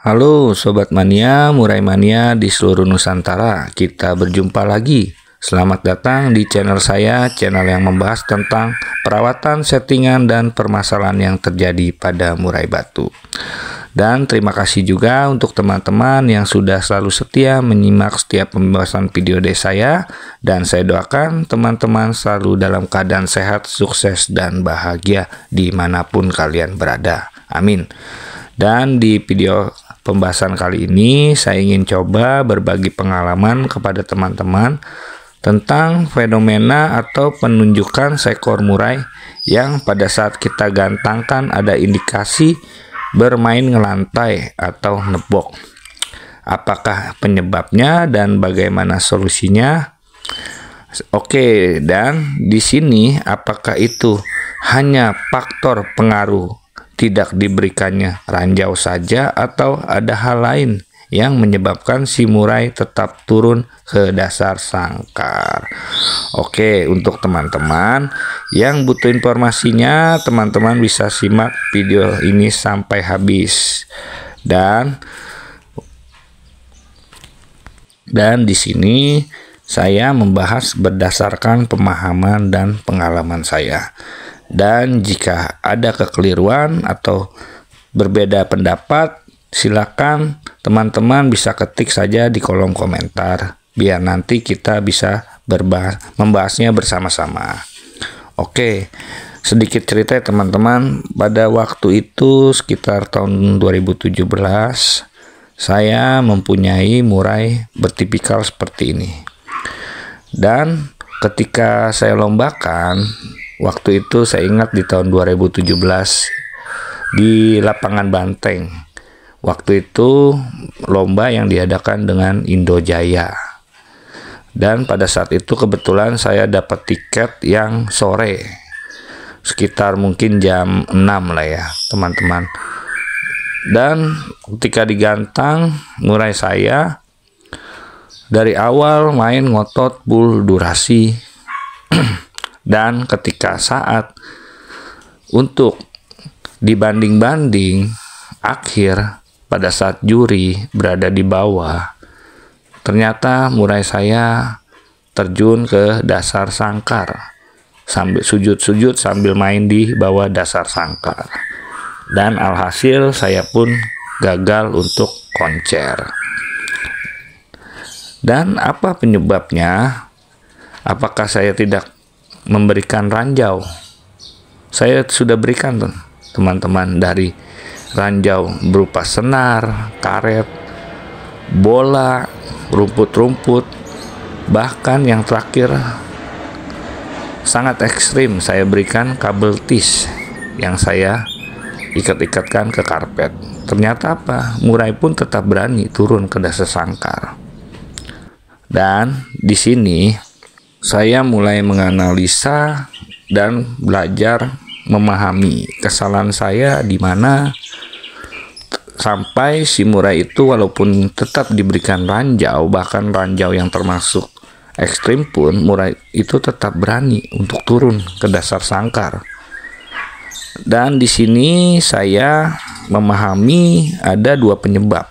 Halo Sobat Mania, Murai Mania di seluruh Nusantara. Kita berjumpa lagi. Selamat datang di channel saya, channel yang membahas tentang perawatan, settingan, dan permasalahan yang terjadi pada murai batu. Dan terima kasih juga untuk teman-teman yang sudah selalu setia menyimak setiap pembahasan video dari saya. Dan saya doakan teman-teman selalu dalam keadaan sehat, sukses, dan bahagia dimanapun kalian berada. Amin. Dan di video pembahasan kali ini saya ingin coba berbagi pengalaman kepada teman-teman tentang fenomena atau penunjukan seekor murai yang pada saat kita gantangkan ada indikasi bermain ngelantai atau nebok. Apakah penyebabnya dan bagaimana solusinya? Oke, dan di sini apakah itu hanya faktor pengaruh tidak diberikannya ranjau saja atau ada hal lain yang menyebabkan si murai tetap turun ke dasar sangkar? Oke, untuk teman-teman yang butuh informasinya, teman-teman bisa simak video ini sampai habis. Dan di sini saya membahas berdasarkan pemahaman dan pengalaman saya. Dan jika ada kekeliruan atau berbeda pendapat, silakan teman-teman bisa ketik saja di kolom komentar biar nanti kita bisa membahasnya bersama-sama. Oke, sedikit cerita ya teman-teman. Pada waktu itu sekitar tahun 2017 saya mempunyai murai bertipikal seperti ini. Dan ketika saya lombakan, waktu itu saya ingat di tahun 2017 di lapangan Banteng. Waktu itu lomba yang diadakan dengan Indojaya. Dan pada saat itu kebetulan saya dapat tiket yang sore. Sekitar mungkin jam 6 lah ya teman-teman. Dan ketika digantang murai saya dari awal main ngotot full durasi. Dan ketika saat untuk dibanding-banding akhir pada saat juri berada di bawah, ternyata murai saya terjun ke dasar sangkar sambil sujud-sujud sambil main di bawah dasar sangkar. Dan alhasil saya pun gagal untuk koncer. Dan apa penyebabnya? Apakah saya tidak memberikan ranjau? Saya sudah berikan teman-teman, dari ranjau berupa senar, karet, bola, rumput-rumput, bahkan yang terakhir sangat ekstrim saya berikan kabel tis yang saya ikat-ikatkan ke karpet. Ternyata apa? Murai pun tetap berani turun ke dasar sangkar. Dan di sini saya mulai menganalisa dan belajar memahami kesalahan saya di mana sampai si murai itu walaupun tetap diberikan ranjau, bahkan ranjau yang termasuk ekstrim pun, murai itu tetap berani untuk turun ke dasar sangkar. Dan di sini saya memahami ada dua penyebab.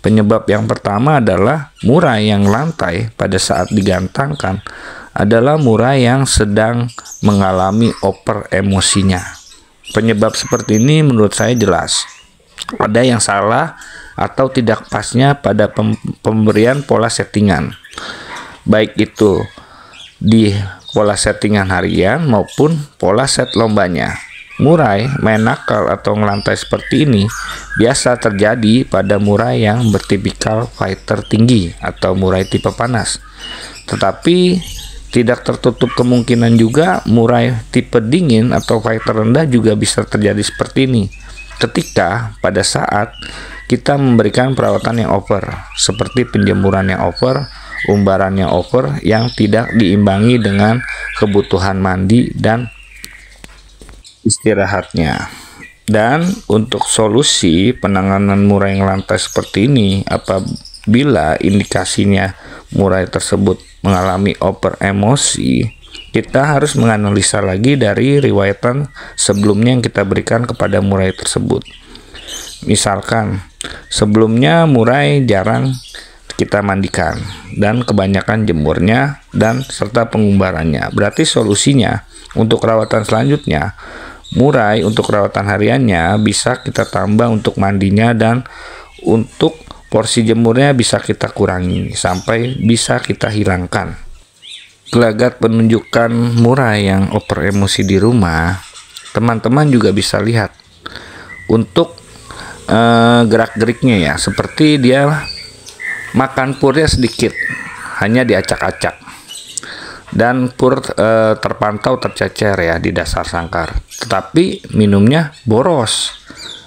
Penyebab yang pertama adalah murai yang lantai pada saat digantangkan adalah murai yang sedang mengalami over emosinya. Penyebab seperti ini menurut saya jelas. Ada yang salah atau tidak pasnya pada pemberian pola settingan. Baik itu di pola settingan harian maupun pola set lombanya. Murai main nakal atau ngelantai seperti ini biasa terjadi pada murai yang bertipikal fighter tinggi atau murai tipe panas. Tetapi tidak tertutup kemungkinan juga murai tipe dingin atau fighter rendah juga bisa terjadi seperti ini. Ketika pada saat kita memberikan perawatan yang over, seperti penjemuran yang over, umbaran yang over yang tidak diimbangi dengan kebutuhan mandi dan istirahatnya. Dan untuk solusi penanganan murai yang lantai seperti ini, apabila indikasinya murai tersebut mengalami over emosi, kita harus menganalisa lagi dari riwayatan sebelumnya yang kita berikan kepada murai tersebut. Misalkan sebelumnya murai jarang kita mandikan dan kebanyakan jemurnya dan serta pengumbarannya. Berarti solusinya untuk rawatan selanjutnya, murai untuk rawatan hariannya bisa kita tambah untuk mandinya, dan untuk porsi jemurnya bisa kita kurangi sampai bisa kita hilangkan. Gelagat penunjukan murai yang over emosi di rumah, teman-teman juga bisa lihat untuk gerak-geriknya ya, seperti dia makan purnya sedikit, hanya diacak-acak, dan pur terpantau tercecer ya di dasar sangkar, tetapi minumnya boros.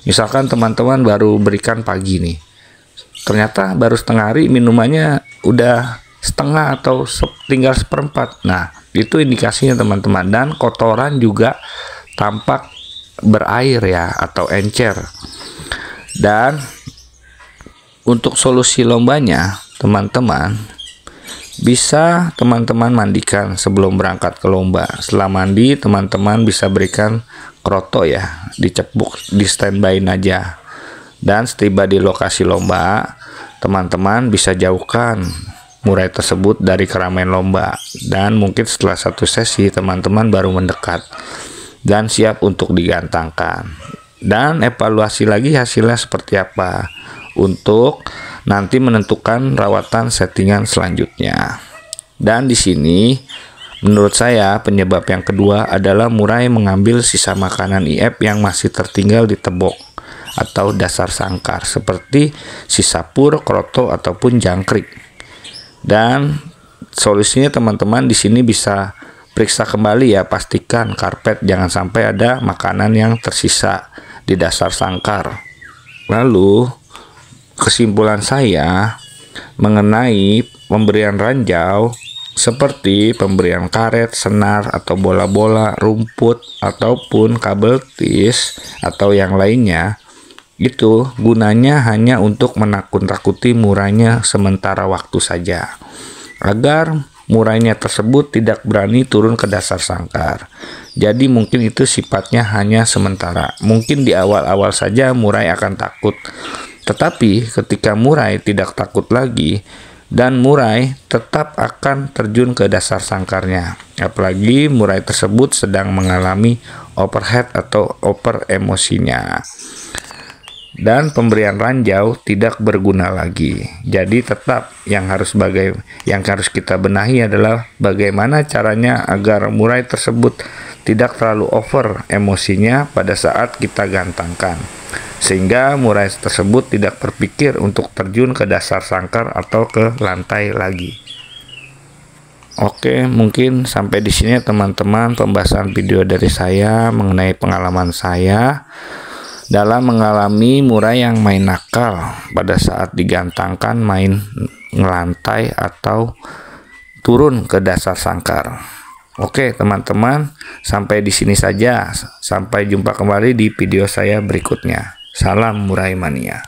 Misalkan teman-teman baru berikan pagi nih, ternyata baru setengah hari minumannya udah setengah atau tinggal seperempat. Nah, itu indikasinya teman-teman. Dan kotoran juga tampak berair ya, atau encer. Dan untuk solusi lombanya, teman-teman bisa teman-teman mandikan sebelum berangkat ke lomba. Setelah mandi, teman-teman bisa berikan kroto ya, dicepuk, di standby aja. Dan setiba di lokasi lomba, teman-teman bisa jauhkan murai tersebut dari keramaian lomba. Dan mungkin setelah satu sesi, teman-teman baru mendekat dan siap untuk digantangkan. Dan evaluasi lagi hasilnya seperti apa untuk nanti menentukan rawatan settingan selanjutnya. Dan di sini menurut saya penyebab yang kedua adalah murai mengambil sisa makanan IF yang masih tertinggal di tebok atau dasar sangkar, seperti sisa pur, kroto ataupun jangkrik. Dan solusinya teman-teman di sini bisa periksa kembali ya, pastikan karpet jangan sampai ada makanan yang tersisa di dasar sangkar. Lalu kesimpulan saya mengenai pemberian ranjau seperti pemberian karet, senar atau bola-bola, rumput ataupun kabel tis atau yang lainnya, itu gunanya hanya untuk menakut-nakuti murainya sementara waktu saja, agar murainya tersebut tidak berani turun ke dasar sangkar. Jadi mungkin itu sifatnya hanya sementara. Mungkin di awal-awal saja murai akan takut, tetapi ketika murai tidak takut lagi, dan murai tetap akan terjun ke dasar sangkarnya. Apalagi murai tersebut sedang mengalami overheat atau over emosinya. Dan pemberian ranjau tidak berguna lagi. Jadi tetap yang harus kita benahi adalah bagaimana caranya agar murai tersebut tidak terlalu over emosinya pada saat kita gantangkan, sehingga murai tersebut tidak berpikir untuk terjun ke dasar sangkar atau ke lantai lagi. Oke, mungkin sampai di sini teman-teman pembahasan video dari saya mengenai pengalaman saya dalam mengalami murai yang main nakal pada saat digantangkan, main ngelantai atau turun ke dasar sangkar. Oke teman-teman, sampai di sini saja. Sampai jumpa kembali di video saya berikutnya. Salam murai mania.